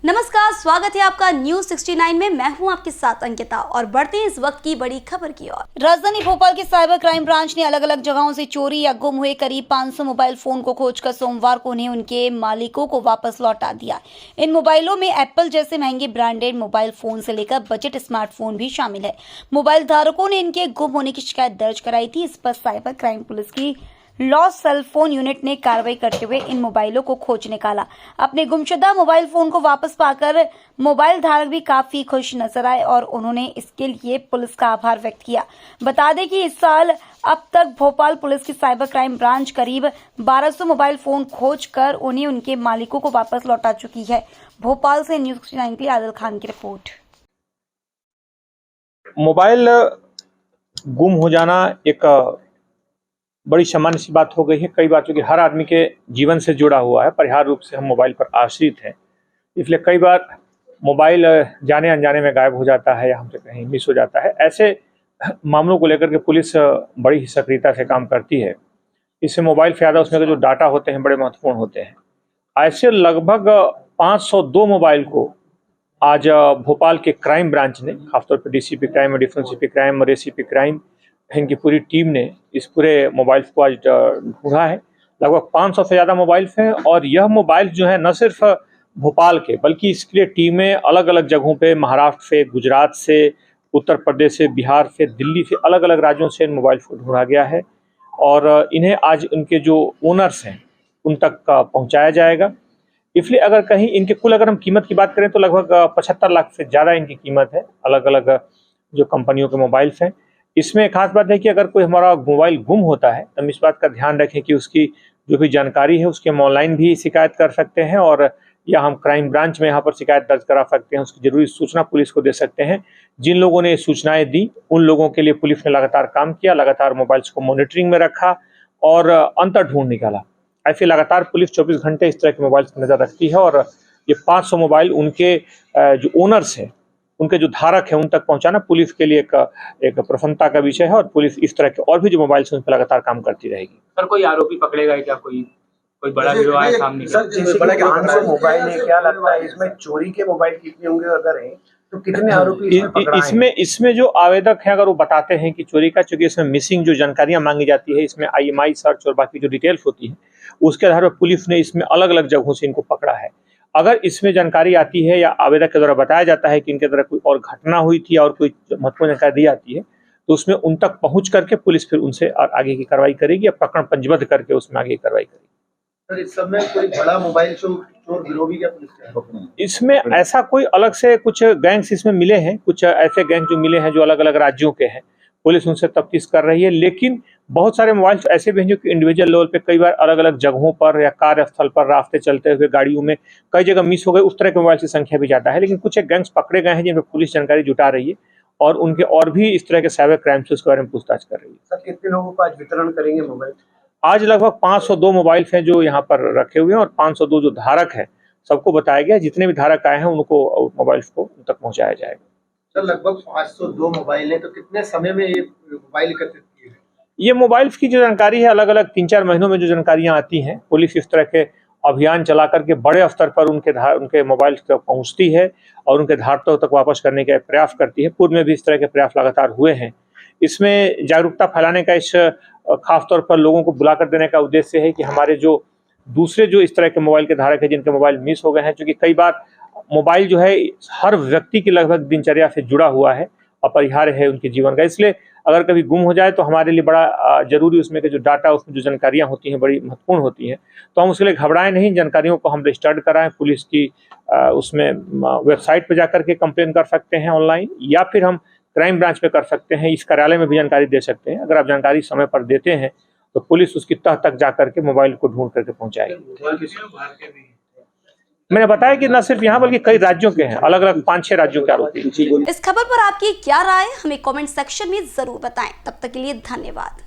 नमस्कार, स्वागत है आपका न्यूज 69 में। मैं हूं आपके साथ अंकिता और बढ़ते हैं इस वक्त की बड़ी खबर की ओर। राजधानी भोपाल के साइबर क्राइम ब्रांच ने अलग अलग जगहों से चोरी या गुम हुए करीब 500 मोबाइल फोन को खोजकर सोमवार को उन्हें उनके मालिकों को वापस लौटा दिया। इन मोबाइलों में एप्पल जैसे महंगे ब्रांडेड मोबाइल फोन से लेकर बजट स्मार्टफोन भी शामिल है। मोबाइल धारकों ने इनके गुम होने की शिकायत दर्ज कराई थी। इस पर साइबर क्राइम पुलिस की लॉस्ट सेल फोन यूनिट ने कार्रवाई करते हुए इन मोबाइलों को खोज निकाला। अपने गुमशुदा मोबाइल फोन को वापस पाकर मोबाइल धारक भी काफी खुश नजर आए और उन्होंने इसके लिए पुलिस का आभार व्यक्त किया। बता दें कि इस साल अब तक भोपाल पुलिस की साइबर क्राइम ब्रांच करीब 1200 मोबाइल फोन खोज कर उन्हें उनके मालिकों को वापस लौटा चुकी है। भोपाल से न्यूज 69 के लिए आदिल खान की रिपोर्ट। मोबाइल गुम हो जाना एक बड़ी सामान्य सी बात हो गई है। कई बार चूंकि हर आदमी के जीवन से जुड़ा हुआ है, परिहार रूप से हम मोबाइल पर आश्रित हैं, इसलिए कई बार मोबाइल जाने अनजाने में गायब हो जाता है या हमसे कहीं मिस हो जाता है। ऐसे मामलों को लेकर के पुलिस बड़ी ही सक्रियता से काम करती है। इससे मोबाइल से ज़्यादा उसमें के जो डाटा होते हैं बड़े महत्वपूर्ण होते हैं। ऐसे लगभग 502 मोबाइल को आज भोपाल के क्राइम ब्रांच ने, खासतौर पर डीसीपी क्राइम और डिफेंस सीपी क्राइम और एसीपी क्राइम, इनकी पूरी टीम ने इस पूरे मोबाइल को आज ढूंढा है। लगभग 500 से ज़्यादा मोबाइल हैं और यह मोबाइल जो है न सिर्फ भोपाल के बल्कि इसके लिए टीमें अलग अलग जगहों पे, महाराष्ट्र से, गुजरात से, उत्तर प्रदेश से, बिहार से, दिल्ली से, अलग अलग राज्यों से इन मोबाइल को ढूंढा गया है और इन्हें आज इनके जो ओनर्स हैं उन तक पहुँचाया जाएगा। इसलिए अगर कहीं इनके कुल अगर हम कीमत की बात करें तो लगभग 75 लाख से ज़्यादा इनकी कीमत है, अलग अलग जो कंपनियों के मोबाइल्स हैं। इसमें खास बात है कि अगर कोई हमारा मोबाइल गुम होता है तो हम इस बात का ध्यान रखें कि उसकी जो भी जानकारी है उसके हम ऑनलाइन भी शिकायत कर सकते हैं और या हम क्राइम ब्रांच में यहाँ पर शिकायत दर्ज करा सकते हैं। उसकी जरूरी सूचना पुलिस को दे सकते हैं। जिन लोगों ने सूचनाएं दी उन लोगों के लिए पुलिस ने लगातार काम किया, लगातार मोबाइल्स को मॉनिटरिंग में रखा और अंतर ढूंढ निकाला। ऐसे लगातार पुलिस 24 घंटे इस तरह के मोबाइल की नज़र रखती है और ये 500 मोबाइल उनके जो ओनर्स हैं, उनके जो धारक हैं, उन तक पहुंचाना पुलिस के लिए एक प्रसन्नता का विषय है और पुलिस इस तरह के और भी जो मोबाइल हैं उन पर लगातार काम करती रहेगी। सर, कोई आरोपी पकड़ेगा क्या? कोई बड़ा गिरोह आया सामने? सर, जैसे बड़ा 500 मोबाइल है, क्या लगता है इसमें चोरी के मोबाइल कितने होंगे? अगर हैं तो कितने आरोपी इसमें जो आवेदक हैं अगर वो बताते हैं कि चोरी का, चूंकि इसमें मिसिंग जो जानकारियां मांगी जाती है, इसमें IMI सर्च और बाकी जो डिटेल्स होती है उसके आधार पर पुलिस ने इसमें अलग अलग जगहों से इनको पकड़ा है। अगर इसमें जानकारी आती है या आवेदक के द्वारा बताया जाता है कि इनके द्वारा कोई और घटना हुई थी और कोई महत्वपूर्ण जानकारी दी जाती है तो उसमें उन तक पहुंच करके पुलिस फिर उनसे आगे की कार्रवाई करेगी या प्रकरण पंजीबद्ध करके उसमें आगे की कार्रवाई करेगी। सर, इस समय कोई बड़ा मोबाइल चोर गिरोह भी क्या पुलिस? इसमें ऐसा कोई अलग से कुछ गैंग्स इसमें मिले हैं, कुछ ऐसे गैंग जो मिले हैं जो अलग अलग राज्यों के हैं, पुलिस उनसे तफ्तीश कर रही है। लेकिन बहुत सारे मोबाइल ऐसे भी हैं जो कि इंडिविजुअल लेवल पे कई बार अलग अलग जगहों पर या कार्यस्थल पर रास्ते चलते हुए गाड़ियों में कई जगह मिस हो गए। उस तरह के मोबाइल की संख्या भी ज़्यादा है। लेकिन कुछ एक गैंग्स पकड़े गए हैं जिन पर पुलिस जानकारी जुटा रही है और उनके और भी इस तरह के साइबर क्राइम से उसके बारे में पूछताछ कर रही है। सर, कितने लोगों को आज वितरण करेंगे मोबाइल? आज लगभग 502 मोबाइल हैं जो यहाँ पर रखे हुए हैं और 502 जो धारक हैं सबको बताया गया, जितने भी धारक आए हैं उनको मोबाइल को उन तक पहुँचाया जाएगा। सर, लगभग 502 मोबाइल है तो कितने समय में ये मोबाइल एकत्रित किए हैं? ये मोबाइल की जो जानकारी है अलग अलग 3-4 महीनों में जो जानकारियां आती हैं, पुलिस इस तरह के अभियान चला करके बड़े स्तर पर उनके मोबाइल तक पहुंचती है और उनके धारकों तक वापस करने का प्रयास करती है। पूर्व में भी इस तरह के प्रयास लगातार हुए हैं। इसमें जागरूकता फैलाने का, इस खासतौर पर लोगों को बुला कर देने का उद्देश्य है कि हमारे जो दूसरे जो इस तरह के मोबाइल के धारक हैं जिनके मोबाइल मिस हो गए हैं, क्योंकि कई बार मोबाइल जो है हर व्यक्ति की लगभग दिनचर्या से जुड़ा हुआ है, अपरिहार्य है उनके जीवन का। इसलिए अगर कभी गुम हो जाए तो हमारे लिए बड़ा जरूरी उसमें के जो डाटा, उसमें जो जानकारियां होती हैं बड़ी महत्वपूर्ण होती हैं, तो हम उसके लिए घबराएं नहीं। जानकारियों को हम रजिस्टर्ड कराएं पुलिस की उसमें वेबसाइट पर जाकर के कंप्लेन कर सकते हैं ऑनलाइन, या फिर हम क्राइम ब्रांच पे कर सकते हैं। इस कार्यालय में भी जानकारी दे सकते हैं। अगर आप जानकारी समय पर देते हैं तो पुलिस उसकी तह तक जाकर के मोबाइल को ढूंढ करके पहुंचाएगी। मैंने बताया कि न सिर्फ यहाँ बल्कि कई राज्यों के हैं, अलग अलग 5-6 राज्यों के आरोपी। इस खबर पर आपकी क्या राय, हमें कमेंट सेक्शन में जरूर बताएं। तब तक के लिए धन्यवाद।